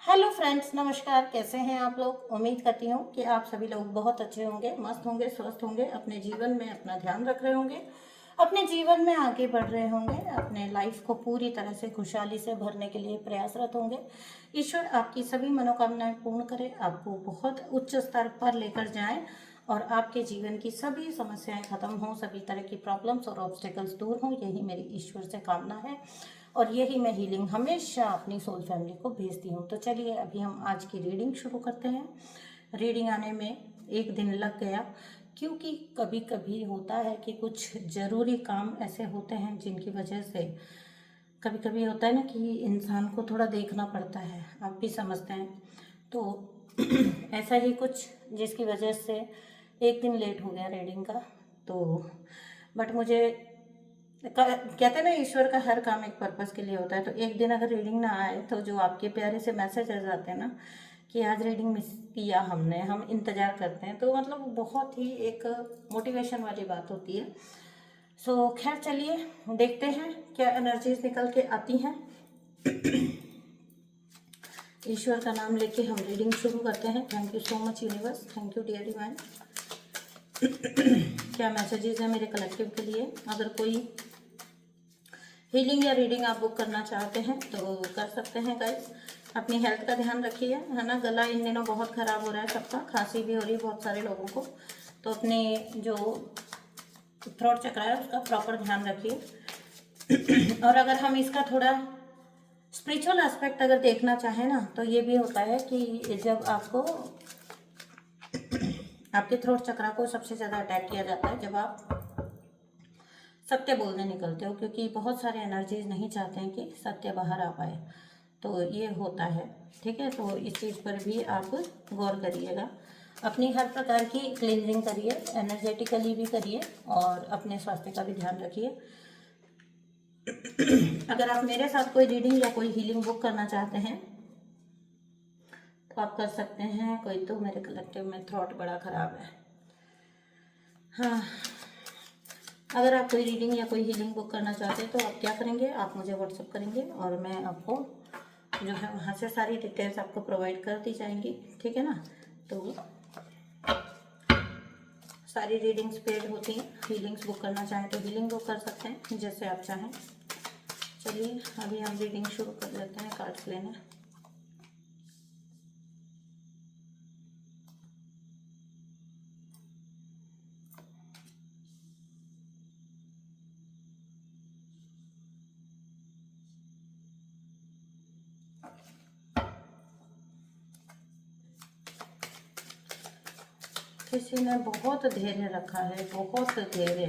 Hello friends, नमस्कार। कैसे हैं आप लोग? उम्मीद करती हूँ कि आप सभी लोग बहुत अच्छे होंगे, मस्त होंगे, स्वस्थ होंगे, अपने जीवन में अपना ध्यान रख रहे होंगे, अपने जीवन में आगे बढ़ रहे होंगे, अपने लाइफ को पूरी तरह से खुशहाली से भरने के लिए प्रयासरत होंगे। ईश्वर आपकी सभी मनोकामनाएं पूर्ण करे, आपको बहुत उच्च स्तर पर लेकर जाएं और आपके जीवन की सभी समस्याएं खत्म हों, सभी तरह की प्रॉब्लम्स और ऑब्स्टेकल्स दूर हों। यही मेरी ईश्वर से कामना है और यही मैं हीलिंग हमेशा अपनी सोल फैमिली को भेजती हूँ। तो चलिए अभी हम आज की रीडिंग शुरू करते हैं। रीडिंग आने में एक दिन लग गया, क्योंकि कभी कभी होता है कि कुछ ज़रूरी काम ऐसे होते हैं जिनकी वजह से कभी कभी होता है ना कि इंसान को थोड़ा देखना पड़ता है, आप भी समझते हैं। तो ऐसा ही कुछ जिसकी वजह से एक दिन लेट हो गया रीडिंग का। तो बट मुझे कहते हैं ना, ईश्वर का हर काम एक पर्पस के लिए होता है। तो एक दिन अगर रीडिंग ना आए तो जो आपके प्यारे से मैसेजेस आते हैं ना कि आज रीडिंग मिस किया हमने, हम इंतज़ार करते हैं, तो मतलब वो बहुत ही एक मोटिवेशन वाली बात होती है। सो खैर चलिए देखते हैं क्या एनर्जीज निकल के आती हैं। ईश्वर का नाम लेके हम रीडिंग शुरू करते हैं। Thank you so much universe, thank you dear divine. क्या मैसेजेस हैं मेरे कलेक्टिव के लिए? अगर कोई हीलिंग या रीडिंग आप बुक करना चाहते हैं तो कर सकते हैं गाइस। अपनी हेल्थ का ध्यान रखिए, है ना। गला इन दिनों बहुत ख़राब हो रहा है सबका, खांसी भी हो रही है बहुत सारे लोगों को। तो अपने जो थ्रोट चक्र है उसका प्रॉपर ध्यान रखिए। और अगर हम इसका थोड़ा स्पिरिचुअल एस्पेक्ट अगर देखना चाहें ना, तो ये भी होता है कि जब आपको आपके थ्रोट चक्र को सबसे ज़्यादा अटैक किया जाता है जब आप सत्य बोलने निकलते हो, क्योंकि बहुत सारे एनर्जीज नहीं चाहते हैं कि सत्य बाहर आ पाए। तो ये होता है, ठीक है। तो इस चीज़ पर भी आप गौर करिएगा। अपनी हर प्रकार की क्लींजिंग करिए, एनर्जेटिकली भी करिए और अपने स्वास्थ्य का भी ध्यान रखिए। अगर आप मेरे साथ कोई रीडिंग या कोई हीलिंग बुक करना चाहते हैं तो आप कर सकते हैं। कोई तो मेरे कलेक्टिव में थ्रोट बड़ा ख़राब है। हाँ, अगर आप कोई रीडिंग या कोई हीलिंग बुक करना चाहते हैं तो आप क्या करेंगे, आप मुझे व्हाट्सअप करेंगे और मैं आपको जो है वहाँ से सारी डिटेल्स आपको प्रोवाइड कर दी जाएंगी, ठीक है ना। तो सारी रीडिंग्स पेड होती हैं। हीलिंग्स बुक करना चाहें तो हीलिंग बुक कर सकते हैं, जैसे आप चाहें। चलिए अभी हम रीडिंग शुरू कर लेते हैं कार्ड्स लेने। किसी ने बहुत धैर्य रखा है, बहुत धैर्य।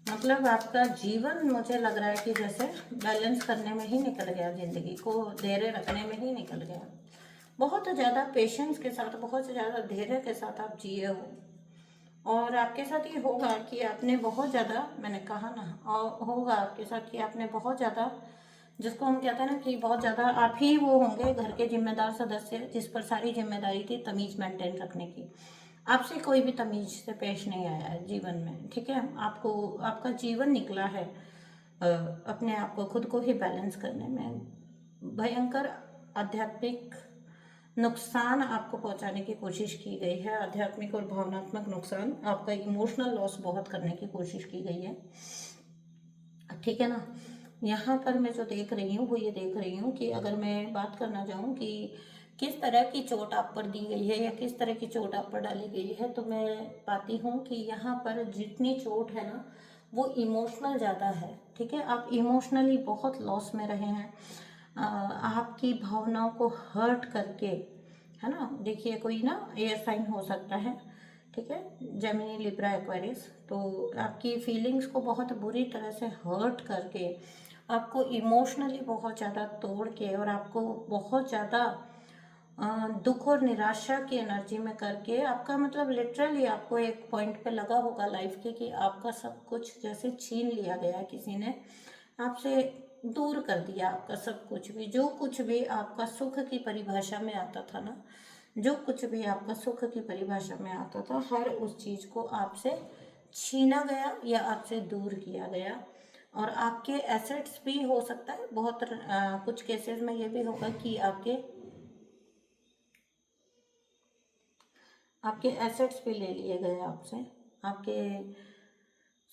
मतलब आपका जीवन मुझे लग रहा है कि जैसे बैलेंस करने में ही निकल गया, ज़िंदगी को धैर्य रखने में ही निकल गया। बहुत ज़्यादा पेशेंस के साथ, बहुत ज़्यादा धैर्य के साथ आप जिए हो। और आपके साथ ये होगा कि आपने बहुत ज़्यादा, मैंने कहा ना, और होगा आपके साथ कि आपने बहुत ज़्यादा, जिसको हम कहते हैं ना कि बहुत ज़्यादा आप ही वो होंगे घर के जिम्मेदार सदस्य जिस पर सारी जिम्मेदारी थी तमीज़ मेंटेन रखने की। आपसे कोई भी तमीज़ से पेश नहीं आया है जीवन में, ठीक है। आपको आपका जीवन निकला है अपने आप को, खुद को ही बैलेंस करने में। भयंकर आध्यात्मिक नुकसान आपको पहुंचाने की कोशिश की गई है, आध्यात्मिक और भावनात्मक नुकसान, आपका इमोशनल लॉस बहुत करने की कोशिश की गई है, ठीक है ना। यहाँ पर मैं जो देख रही हूँ वो ये देख रही हूँ कि अगर मैं बात करना चाहूँ कि किस तरह की चोट आप पर दी गई है या किस तरह की चोट आप पर डाली गई है, तो मैं पाती हूँ कि यहाँ पर जितनी चोट है ना वो इमोशनल ज़्यादा है, ठीक है। आप इमोशनली बहुत लॉस में रहे हैं। आपकी भावनाओं को हर्ट करके, है ना। देखिए कोई ना एयर साइन हो सकता है, ठीक है, जेमिनी, लिब्रा, एक्वेरियस। तो आपकी फीलिंग्स को बहुत बुरी तरह से हर्ट करके, आपको इमोशनली बहुत ज़्यादा तोड़ के और आपको बहुत ज़्यादा दुख और निराशा की एनर्जी में करके, आपका मतलब लिटरली आपको एक पॉइंट पे लगा होगा लाइफ के कि आपका सब कुछ जैसे छीन लिया गया, किसी ने आपसे दूर कर दिया आपका सब कुछ भी, जो कुछ भी आपका सुख की परिभाषा में आता था ना, जो कुछ भी आपका सुख की परिभाषा में आता था, हर उस चीज़ को आपसे छीना गया या आपसे दूर किया गया। और आपके एसेट्स भी हो सकता है बहुत कुछ केसेस में ये भी होगा कि आपके आपके एसेट्स भी ले लिए गए आपसे, आपके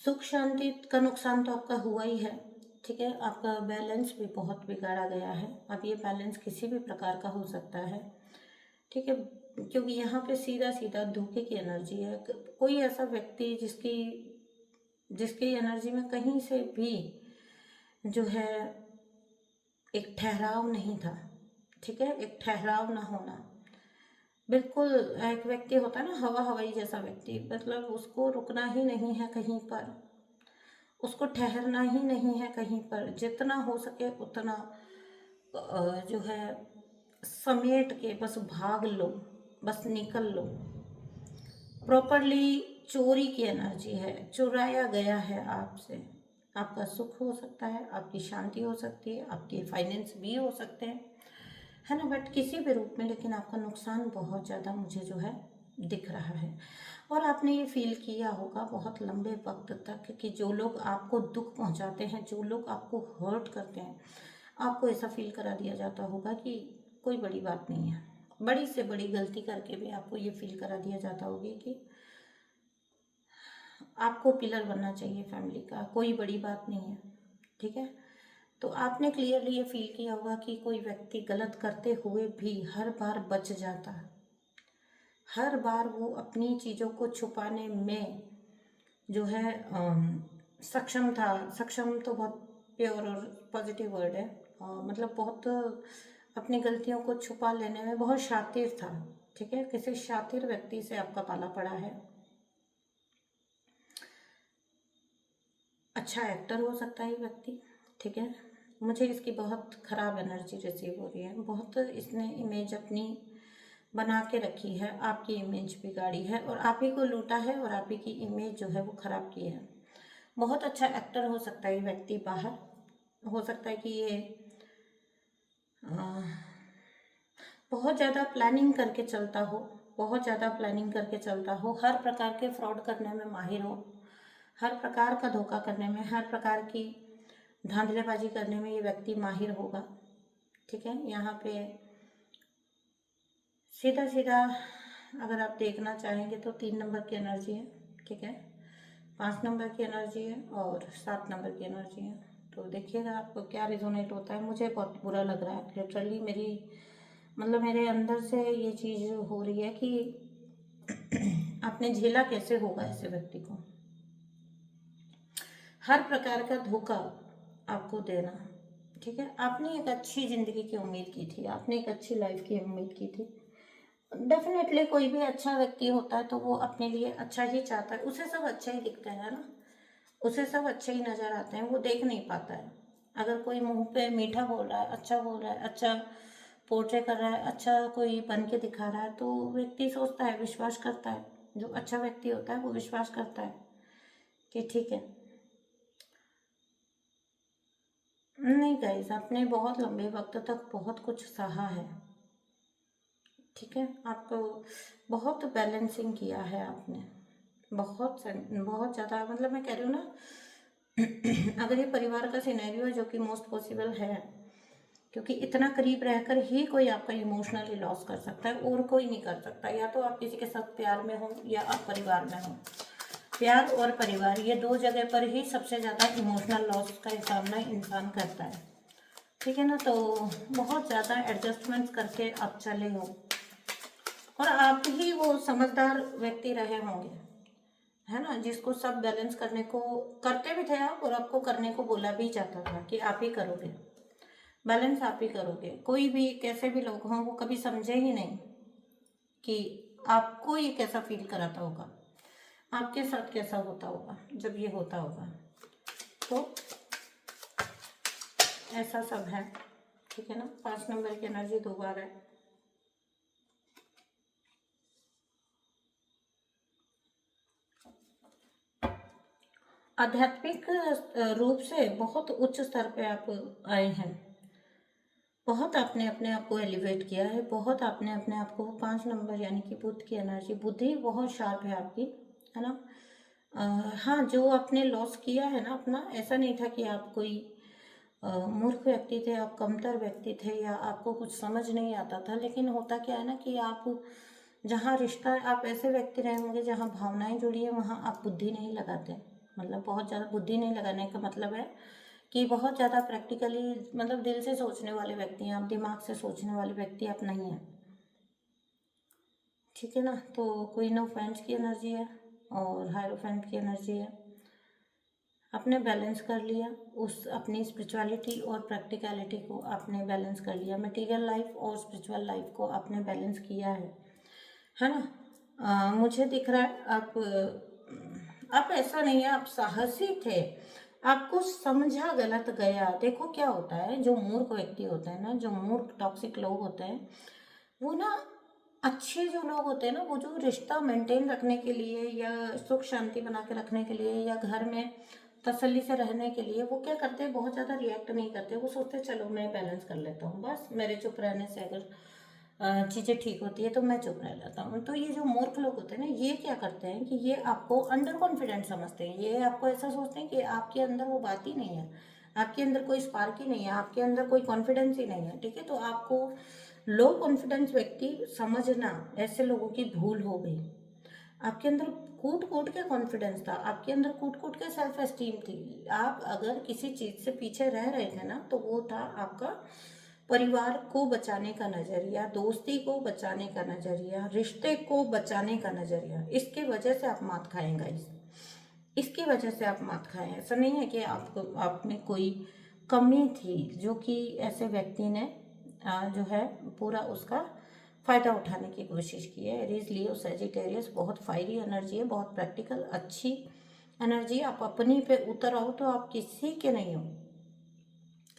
सुख शांति का नुकसान तो आपका हुआ ही है, ठीक है। आपका बैलेंस भी बहुत बिगाड़ा गया है। अब ये बैलेंस किसी भी प्रकार का हो सकता है, ठीक है, क्योंकि यहाँ पे सीधा सीधा धोखे की एनर्जी है। कोई ऐसा व्यक्ति जिसकी जिसकी एनर्जी में कहीं से भी जो है एक ठहराव नहीं था, ठीक है, एक ठहराव ना होना। बिल्कुल एक व्यक्ति होता है ना हवा हवाई जैसा व्यक्ति, मतलब उसको रुकना ही नहीं है कहीं पर, उसको ठहरना ही नहीं है कहीं पर। जितना हो सके उतना जो है समेट के बस भाग लो, बस निकल लो। प्रॉपरली चोरी की एनर्जी है, चुराया गया है आपसे। आपका सुख हो सकता है, आपकी शांति हो सकती है, आपके फाइनेंस भी हो सकते हैं, है ना, बट किसी भी रूप में लेकिन आपका नुकसान बहुत ज़्यादा मुझे जो है दिख रहा है। और आपने ये फील किया होगा बहुत लंबे वक्त तक कि जो लोग आपको दुख पहुंचाते हैं, जो लोग आपको हर्ट करते हैं, आपको ऐसा फील करा दिया जाता होगा कि कोई बड़ी बात नहीं है। बड़ी से बड़ी गलती करके भी आपको ये फील करा दिया जाता होगा कि आपको पिलर बनना चाहिए फैमिली का, कोई बड़ी बात नहीं है, ठीक है। तो आपने क्लियरली ये फील किया होगा कि कोई व्यक्ति गलत करते हुए भी हर बार बच जाता है, हर बार वो अपनी चीज़ों को छुपाने में जो है सक्षम था। सक्षम तो बहुत प्योर और पॉजिटिव वर्ड है, मतलब बहुत अपनी गलतियों को छुपा लेने में बहुत शातिर था, ठीक है। किसी शातिर व्यक्ति से आपका पाला पड़ा है। अच्छा एक्टर हो सकता है ये व्यक्ति, ठीक है। मुझे इसकी बहुत ख़राब एनर्जी रिसीव हो रही है। बहुत इसने इमेज अपनी बना के रखी है, आपकी इमेज बिगाड़ी है और आप ही को लूटा है और आप ही की इमेज जो है वो ख़राब की है। बहुत अच्छा एक्टर हो सकता है ये व्यक्ति, बाहर हो सकता है कि ये बहुत ज़्यादा प्लानिंग करके चलता हो, बहुत ज़्यादा प्लानिंग करके चलता हो, हर प्रकार के फ्रॉड करने में माहिर हो, हर प्रकार का धोखा करने में, हर प्रकार की धांधलेबाजी करने में ये व्यक्ति माहिर होगा, ठीक है। यहाँ पे सीधा सीधा अगर आप देखना चाहेंगे तो 3 नंबर की एनर्जी है, ठीक है, 5 नंबर की एनर्जी है और 7 नंबर की एनर्जी है। तो देखिएगा आपको क्या रिजोनेट होता है। मुझे बहुत बुरा लग रहा है लिटरली, मेरी मतलब मेरे अंदर से ये चीज़ हो रही है कि आपने झेला कैसे होगा ऐसे व्यक्ति को, हर प्रकार का धोखा आपको देना, ठीक है। आपने एक अच्छी ज़िंदगी की उम्मीद की थी, आपने एक अच्छी लाइफ की उम्मीद की थी। डेफिनेटली कोई भी अच्छा व्यक्ति होता है तो वो अपने लिए अच्छा ही चाहता है, उसे सब अच्छा ही दिखता है ना, उसे सब अच्छे ही नज़र आते हैं, वो देख नहीं पाता है। अगर कोई मुंह पे मीठा बोल रहा है, अच्छा बोल रहा है, अच्छा पोर्ट्रे कर रहा है, अच्छा कोई बन के दिखा रहा है, तो व्यक्ति सोचता है, विश्वास करता है, जो अच्छा व्यक्ति होता है वो विश्वास करता है कि ठीक है। नहीं गाइस, आपने बहुत लंबे वक्त तक बहुत कुछ सहा है, ठीक है। आपको बहुत बैलेंसिंग किया है आपने, बहुत बहुत ज़्यादा, मतलब मैं कह रही हूँ ना अगर ये परिवार का सिनेरियो है जो कि मोस्ट पॉसिबल है, क्योंकि इतना करीब रहकर ही कोई आपका इमोशनली लॉस कर सकता है और कोई नहीं कर सकता। या तो आप किसी के साथ प्यार में हो या आप परिवार में हो। प्यार और परिवार ये दो जगह पर ही सबसे ज़्यादा इमोशनल लॉस का सामना इंसान करता है, ठीक है ना। तो बहुत ज़्यादा एडजस्टमेंट्स करके आप चले हो और आप ही वो समझदार व्यक्ति रहे होंगे, है ना, जिसको सब बैलेंस करने को करते भी थे आप और आपको करने को बोला भी जाता था कि आप ही करोगे, बैलेंस आप ही करोगे। कोई भी कैसे भी लोग हों वो कभी समझे ही नहीं कि आपको ये कैसा फील कराता होगा, आपके साथ कैसा होता होगा जब ये होता होगा। तो ऐसा सब है, ठीक है ना। 5 नंबर की एनर्जी 2 बार है। आध्यात्मिक रूप से बहुत उच्च स्तर पे आप आए हैं, बहुत आपने अपने आप को एलिवेट किया है, बहुत आपने अपने आप को 5 नंबर यानी कि बुद्ध की एनर्जी, बुद्धि बहुत शार्प है आपकी, है ना। हाँ, जो आपने लॉस किया है ना अपना, ऐसा नहीं था कि आप कोई मूर्ख व्यक्ति थे, आप कमतर व्यक्ति थे या आपको कुछ समझ नहीं आता था, लेकिन होता क्या है ना कि आप जहाँ रिश्ता है, आप ऐसे व्यक्ति रहे होंगे जहाँ भावनाएं जुड़ी है, वहाँ आप बुद्धि नहीं लगाते। मतलब बहुत ज़्यादा बुद्धि नहीं लगाने का मतलब है कि बहुत ज़्यादा प्रैक्टिकली, मतलब दिल से सोचने वाले व्यक्ति हैं आप, दिमाग से सोचने वाले व्यक्ति आप नहीं हैं। ठीक है ना। तो क्वीन ऑफ वैंड्स की एनर्जी है और हायरोफेंट की एनर्जी है। आपने बैलेंस कर लिया उस अपनी स्पिरिचुअलिटी और प्रैक्टिकलिटी को, आपने बैलेंस कर लिया। मटेरियल लाइफ और स्पिरिचुअल लाइफ को आपने बैलेंस किया है ना। मुझे दिख रहा है आप ऐसा नहीं है, आप साहसी थे, आपको समझा गलत गया। देखो क्या होता है, जो मूर्ख व्यक्ति होते हैं ना, जो मूर्ख टॉक्सिक लोग होते हैं, वो ना, अच्छे जो लोग होते हैं ना, वो जो रिश्ता मेंटेन रखने के लिए या सुख शांति बना के रखने के लिए या घर में तसल्ली से रहने के लिए, वो क्या करते हैं, बहुत ज़्यादा रिएक्ट नहीं करते। वो सोचते हैं चलो मैं बैलेंस कर लेता हूँ, बस मेरे चुप रहने से अगर चीज़ें ठीक होती है तो मैं चुप रह जाता हूँ। तो ये जो मूर्ख लोग होते हैं ना, ये क्या करते हैं कि ये आपको अंडर कॉन्फिडेंट समझते हैं। ये आपको ऐसा सोचते हैं कि आपके अंदर वो बात ही नहीं है, आपके अंदर कोई स्पार्क ही नहीं है, आपके अंदर कोई कॉन्फिडेंस ही नहीं है। ठीक है, तो आपको लो कॉन्फिडेंस व्यक्ति समझना, ऐसे लोगों की भूल हो गई। आपके अंदर कूट कूट के कॉन्फिडेंस था, आपके अंदर कूट कूट के सेल्फ एस्टीम थी। आप अगर किसी चीज़ से पीछे रह रहे थे ना, तो वो था आपका परिवार को बचाने का नज़रिया, दोस्ती को बचाने का नज़रिया, रिश्ते को बचाने का नज़रिया। इसकी वजह से आप मात खाएंगा, इसकी वजह से आप मात खाएं। ऐसा नहीं है कि आपको आप में कोई कमी थी, जो कि ऐसे व्यक्ति ने जो है पूरा उसका फ़ायदा उठाने की कोशिश की है। एरीज, लियो, सजिटेरियस बहुत फायरी एनर्जी है, बहुत प्रैक्टिकल अच्छी एनर्जी। आप अपनी पे उतर आओ तो आप किसी के नहीं हो,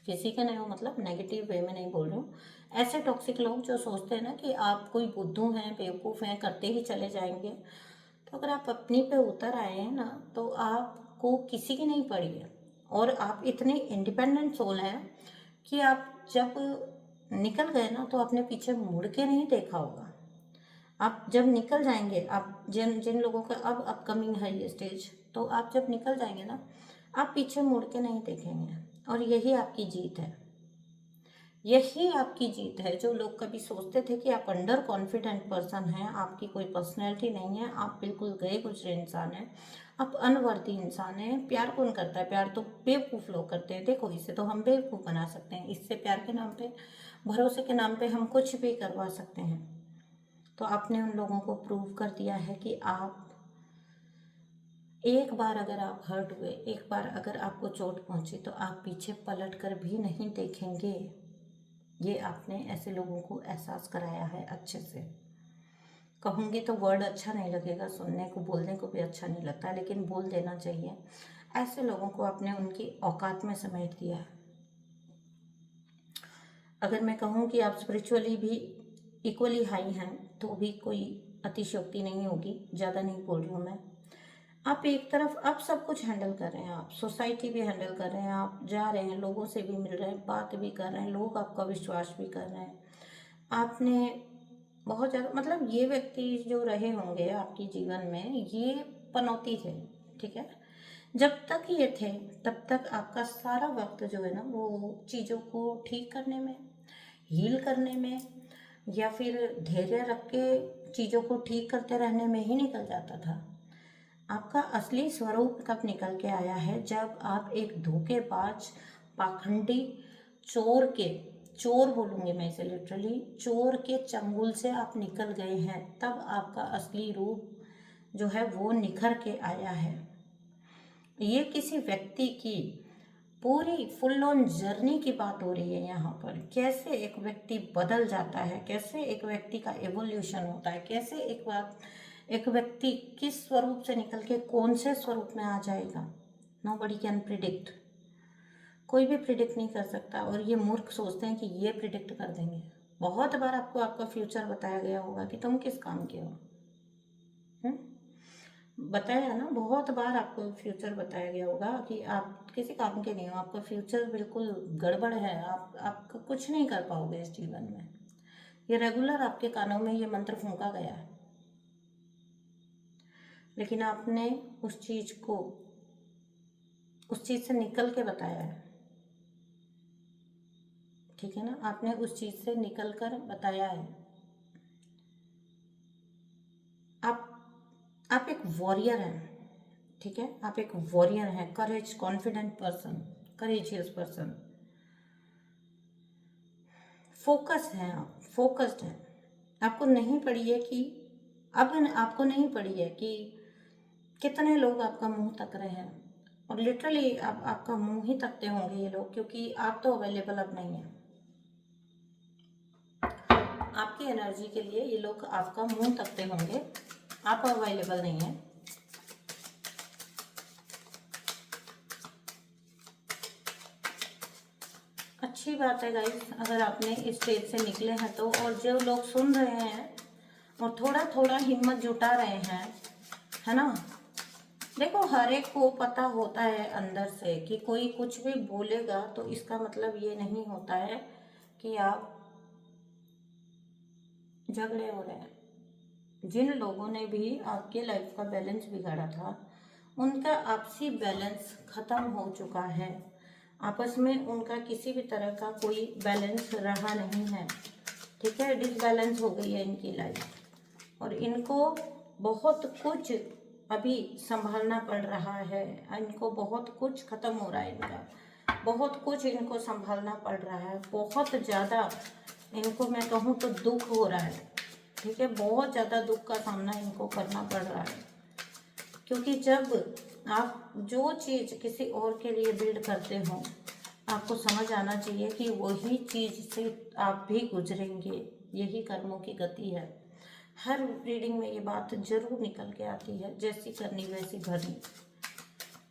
किसी के नहीं हो, मतलब नेगेटिव वे में नहीं बोल रही हूँ। ऐसे टॉक्सिक लोग जो सोचते हैं ना कि आप कोई बुद्धू हैं, बेवकूफ़ हैं, करते ही चले जाएंगे, तो अगर आप अपनी पे उतर आए हैं ना, तो आपको किसी की नहीं पड़ी है। और आप इतने इंडिपेंडेंट सोल हैं कि आप जब निकल गए ना, तो आपने पीछे मुड़ के नहीं देखा होगा। आप जब निकल जाएंगे, आप जिन जिन लोगों का अब अपकमिंग है ये स्टेज, तो आप जब निकल जाएंगे ना, आप पीछे मुड़ के नहीं देखेंगे। और यही आपकी जीत है, यही आपकी जीत है। जो लोग कभी सोचते थे कि आप अंडर कॉन्फिडेंट पर्सन हैं, आपकी कोई पर्सनैलिटी नहीं है, आप बिल्कुल गए गुजरे इंसान हैं, आप अनवर्दी इंसान हैं। प्यार कौन करता है? प्यार तो बेवकूफ़ लोग करते हैं। देखो, इसे तो हम बेवकूफ़ बना सकते हैं, इससे प्यार के नाम पे, भरोसे के नाम पे हम कुछ भी करवा सकते हैं। तो आपने उन लोगों को प्रूव कर दिया है कि आप एक बार अगर आप हर्ट हुए, एक बार अगर आपको चोट पहुंची, तो आप पीछे पलट कर भी नहीं देखेंगे। ये आपने ऐसे लोगों को एहसास कराया है अच्छे से। कहूँगी तो वर्ड अच्छा नहीं लगेगा, सुनने को बोलने को भी अच्छा नहीं लगता, लेकिन बोल देना चाहिए। ऐसे लोगों को आपने उनकी औकात में समेट दिया है। अगर मैं कहूँ कि आप स्पिरिचुअली भी इक्वली हाई हैं, तो भी कोई अतिशयोक्ति नहीं होगी, ज़्यादा नहीं बोल रही हूँ मैं। आप एक तरफ आप सब कुछ हैंडल कर रहे हैं, आप सोसाइटी भी हैंडल कर रहे हैं, आप जा रहे हैं, लोगों से भी मिल रहे हैं, बात भी कर रहे हैं, लोग आपका विश्वास भी कर रहे हैं। आपने बहुत ज़्यादा, मतलब ये व्यक्ति जो रहे होंगे आपके जीवन में, ये पनौती थे। ठीक है, जब तक ये थे तब तक आपका सारा वक्त जो है ना, वो चीज़ों को ठीक करने में, हील करने में, या फिर धैर्य रख के चीज़ों को ठीक करते रहने में ही निकल जाता था। आपका असली स्वरूप कब निकल के आया है? जब आप एक धोखेबाज, पाखंडी, चोर के, चोर बोलूँगी मैं इसे लिटरली, चोर के चंगुल से आप निकल गए हैं, तब आपका असली रूप जो है वो निखर के आया है। ये किसी व्यक्ति की पूरी फुल ऑन जर्नी की बात हो रही है यहाँ पर। कैसे एक व्यक्ति बदल जाता है, कैसे एक व्यक्ति का एवोल्यूशन होता है, कैसे एक व्यक्ति किस स्वरूप से निकल के कौन से स्वरूप में आ जाएगा। नोबडी कैन प्रिडिक्ट, कोई भी प्रिडिक्ट नहीं कर सकता। और ये मूर्ख सोचते हैं कि ये प्रिडिक्ट कर देंगे। बहुत बार आपको आपका फ्यूचर बताया गया होगा कि तुम किस काम के हो। बताया ना, बहुत बार आपको फ्यूचर बताया गया होगा कि आप किसी काम के नहीं हो, आपका फ्यूचर बिल्कुल गड़बड़ है, आप कुछ नहीं कर पाओगे इस जीवन में। ये रेगुलर आपके कानों में ये मंत्र फूंका गया है, लेकिन आपने उस चीज़ से निकल के बताया है। ठीक है ना, आपने उस चीज़ से निकल कर बताया है। आप एक वॉरियर हैं, ठीक है, आप एक वॉरियर हैं, courage, confident person, courageous person, focus हैं आप, फोकस्ड हैं। आपको नहीं पड़ी है कि अब आपको नहीं पड़ी है कि कितने लोग आपका मुंह तक रहे हैं, और लिटरली आपका मुंह ही तकते होंगे ये लोग, क्योंकि आप तो अवेलेबल अब नहीं है। आपकी एनर्जी के लिए ये लोग आपका मुंह तकते होंगे, आप अवेलेबल नहीं है। अच्छी बात है गाइस, अगर आपने इस स्टेज से निकले हैं तो, और जो लोग सुन रहे हैं और थोड़ा थोड़ा हिम्मत जुटा रहे हैं, है ना। देखो, हर एक को पता होता है अंदर से कि कोई कुछ भी बोलेगा तो इसका मतलब ये नहीं होता है कि आप झगड़े हो रहे हैं। जिन लोगों ने भी आपके लाइफ का बैलेंस बिगाड़ा था, उनका आपसी बैलेंस खत्म हो चुका है। आपस में उनका किसी भी तरह का कोई बैलेंस रहा नहीं है, ठीक है। डिसबैलेंस हो गई है इनकी लाइफ, और इनको बहुत कुछ अभी संभालना पड़ रहा है। इनको बहुत कुछ खत्म हो रहा है इनका, बहुत कुछ इनको संभालना पड़ रहा है, बहुत ज़्यादा इनको मैं कहूँ तो दुख हो रहा है, ठीक है। बहुत ज़्यादा दुख का सामना इनको करना पड़ रहा है, क्योंकि जब आप जो चीज़ किसी और के लिए बिल्ड करते हो, आपको समझ आना चाहिए कि वही चीज़ से आप भी गुजरेंगे। यही कर्मों की गति है। हर रीडिंग में ये बात जरूर निकल के आती है, जैसी करनी वैसी भरनी।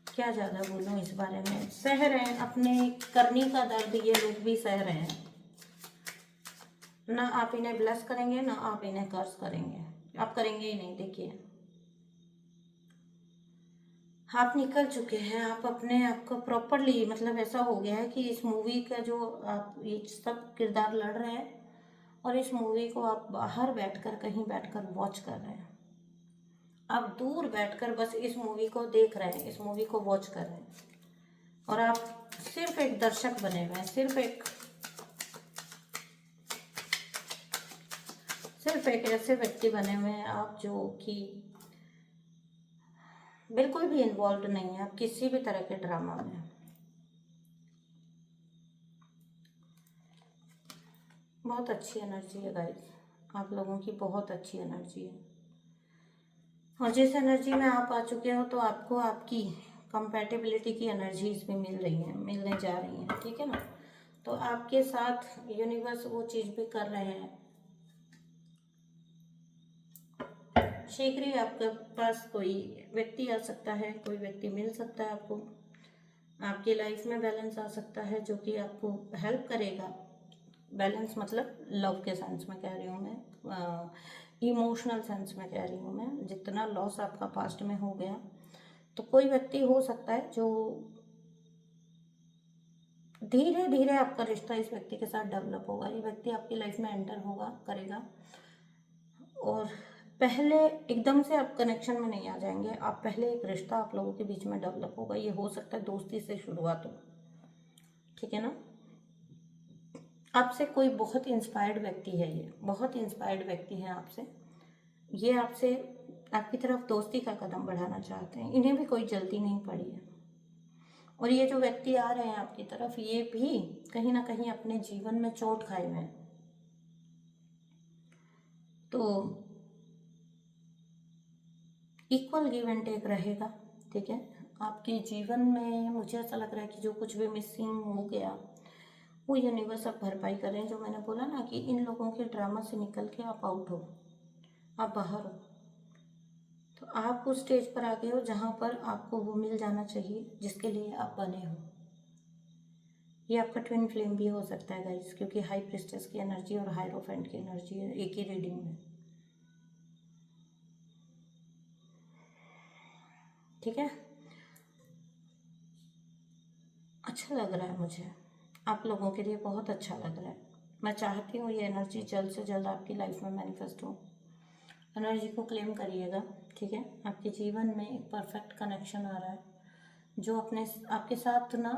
क्या ज़्यादा बोलूँ इस बारे में। सह रहे हैं अपने करनी का दर्द, ये लोग भी सह रहे हैं। ना आप इन्हें ब्लेस करेंगे, ना आप इन्हें कर्ज करेंगे, आप करेंगे ही नहीं। देखिए, आप निकल चुके हैं, आप अपने आप को प्रॉपरली, मतलब ऐसा हो गया है कि इस मूवी का जो आप ये सब किरदार लड़ रहे हैं, और इस मूवी को आप बाहर बैठकर, कहीं बैठकर वॉच कर रहे हैं। आप दूर बैठकर बस इस मूवी को देख रहे हैं, इस मूवी को वॉच कर रहे हैं, और आप सिर्फ एक दर्शक बने हुए हैं, सिर्फ एक ऐसे व्यक्ति बने हुए हैं आप, जो कि बिल्कुल भी इन्वॉल्व नहीं है आप किसी भी तरह के ड्रामा में। बहुत अच्छी एनर्जी है गाइस, आप लोगों की बहुत अच्छी एनर्जी है, और जिस एनर्जी में आप आ चुके हो, तो आपको आपकी कंपैटिबिलिटी की एनर्जीज भी मिल रही हैं, मिलने जा रही हैं, ठीक है ना। तो आपके साथ यूनिवर्स वो चीज़ भी कर रहे हैं। शीघ्र ही आपके पास कोई व्यक्ति आ सकता है, कोई व्यक्ति मिल सकता है आपको, आपकी लाइफ में बैलेंस आ सकता है, जो कि आपको हेल्प करेगा। बैलेंस मतलब लव के सेंस में कह रही हूँ मैं, इमोशनल सेंस में कह रही हूँ मैं। जितना लॉस आपका पास्ट में हो गया, तो कोई व्यक्ति हो सकता है जो धीरे धीरे आपका रिश्ता इस व्यक्ति के साथ डेवलप होगा। ये व्यक्ति आपकी लाइफ में एंटर होगा, करेगा, और पहले एकदम से आप कनेक्शन में नहीं आ जाएंगे। आप पहले एक रिश्ता आप लोगों के बीच में डेवलप होगा। ये हो सकता है दोस्ती से शुरुआत हो, ठीक है ना। आपसे कोई बहुत इंस्पायर्ड व्यक्ति है, ये बहुत इंस्पायर्ड व्यक्ति है आपसे। ये आपसे आपकी तरफ दोस्ती का कदम बढ़ाना चाहते हैं। इन्हें भी कोई जल्दी नहीं पड़ी है, और ये जो व्यक्ति आ रहे हैं आपकी तरफ, ये भी कहीं ना कहीं अपने जीवन में चोट खाए हुए हैं। तो इक्वल गिव एंड टेक रहेगा, ठीक है। आपके जीवन में मुझे ऐसा लग रहा है कि जो कुछ भी मिसिंग हो गया, वो यूनिवर्स अब भरपाई कर रहे हैं। जो मैंने बोला ना कि इन लोगों के ड्रामा से निकल के आप आउट हो, आप बाहर हो, तो आप उस स्टेज पर आ गए हो जहाँ पर आपको वो मिल जाना चाहिए जिसके लिए आप बने हो। ये आपका ट्विन फ्लेम भी हो सकता है गाइस, क्योंकि हाई प्रिस्टेस की एनर्जी और हायरोफेंट की एनर्जी है एक ही रीडिंग में, ठीक है। अच्छा लग रहा है मुझे, आप लोगों के लिए बहुत अच्छा लग रहा है। मैं चाहती हूँ ये एनर्जी जल्द से जल्द आपकी लाइफ में मैनिफेस्ट हो। एनर्जी को क्लेम करिएगा, ठीक है। आपके जीवन में एक परफेक्ट कनेक्शन आ रहा है, जो अपने आपके साथ ना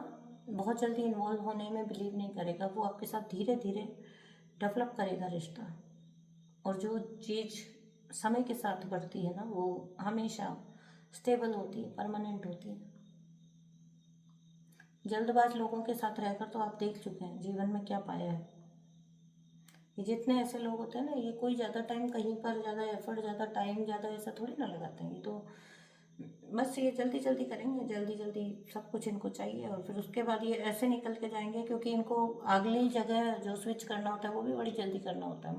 बहुत जल्दी इन्वॉल्व होने में बिलीव नहीं करेगा। वो आपके साथ धीरे धीरे डेवलप करेगा रिश्ता, और जो चीज़ समय के साथ बढ़ती है ना, वो हमेशा स्टेबल होती है, परमानेंट होती है। जल्दबाज लोगों के साथ रहकर तो आप देख चुके हैं जीवन में क्या पाया है। ये जितने ऐसे लोग होते हैं ना, ये कोई ज़्यादा टाइम कहीं पर, ज़्यादा एफर्ट, ज़्यादा टाइम, ज़्यादा ऐसा थोड़ी ना लगाते हैं। ये तो बस ये जल्दी जल्दी करेंगे, जल्दी जल्दी सब कुछ इनको चाहिए, और फिर उसके बाद ये ऐसे निकल के जाएंगे, क्योंकि इनको अगली जगह जो स्विच करना होता है वो भी बड़ी जल्दी करना होता है।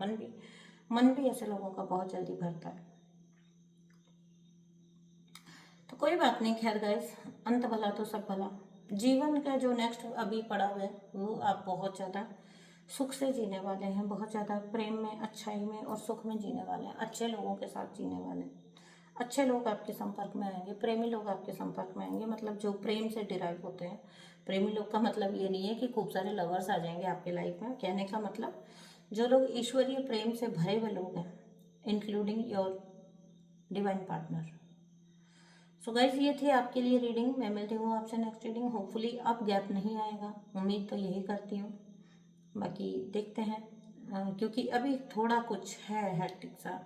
मन भी ऐसे लोगों का बहुत जल्दी भरता है। तो कोई बात नहीं, खैर गाइस, अंत भला तो सब भला। जीवन का जो नेक्स्ट अभी पड़ा हुआ है वो आप बहुत ज़्यादा सुख से जीने वाले हैं, बहुत ज़्यादा प्रेम में, अच्छाई में और सुख में जीने वाले हैं, अच्छे लोगों के साथ जीने वाले हैं। अच्छे लोग आपके संपर्क में आएंगे, प्रेमी लोग आपके संपर्क में आएंगे, मतलब जो प्रेम से डिराइव होते हैं। प्रेमी लोग का मतलब ये नहीं है कि खूब सारे लवर्स आ जाएंगे आपके लाइफ में। कहने का मतलब जो लोग ईश्वरीय प्रेम से भरे हुए लोग हैं, including your divine partner. So guys, ये थी आपके लिए रीडिंग। मैं मिलती हूँ आपसे नेक्स्ट रीडिंग। होपफुली अब गैप नहीं आएगा, उम्मीद तो यही करती हूँ। बाकी देखते हैं, क्योंकि अभी थोड़ा कुछ है हैक्टिक सा।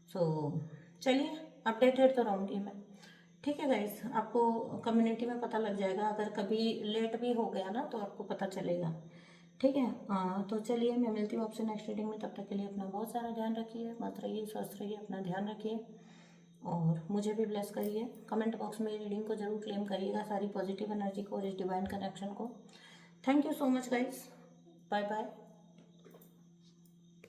सो चलिए, अपडेटेड तो रहूँगी मैं। ठीक है गाइस, आपको कम्युनिटी में पता लग जाएगा, अगर कभी लेट भी हो गया ना तो आपको पता चलेगा। ठीक है, तो चलिए, मैं मिलती हूँ आपसे नेक्स्ट रीडिंग में। तब तक के लिए अपना बहुत सारा ध्यान रखिए, मस्त रहिए, स्वस्थ रहिए, अपना ध्यान रखिए और मुझे भी ब्लेस करिए। कमेंट बॉक्स में रीडिंग को जरूर क्लेम करिएगा, सारी पॉजिटिव एनर्जी को और इस डिवाइन कनेक्शन को। Thank you so much guys, bye bye.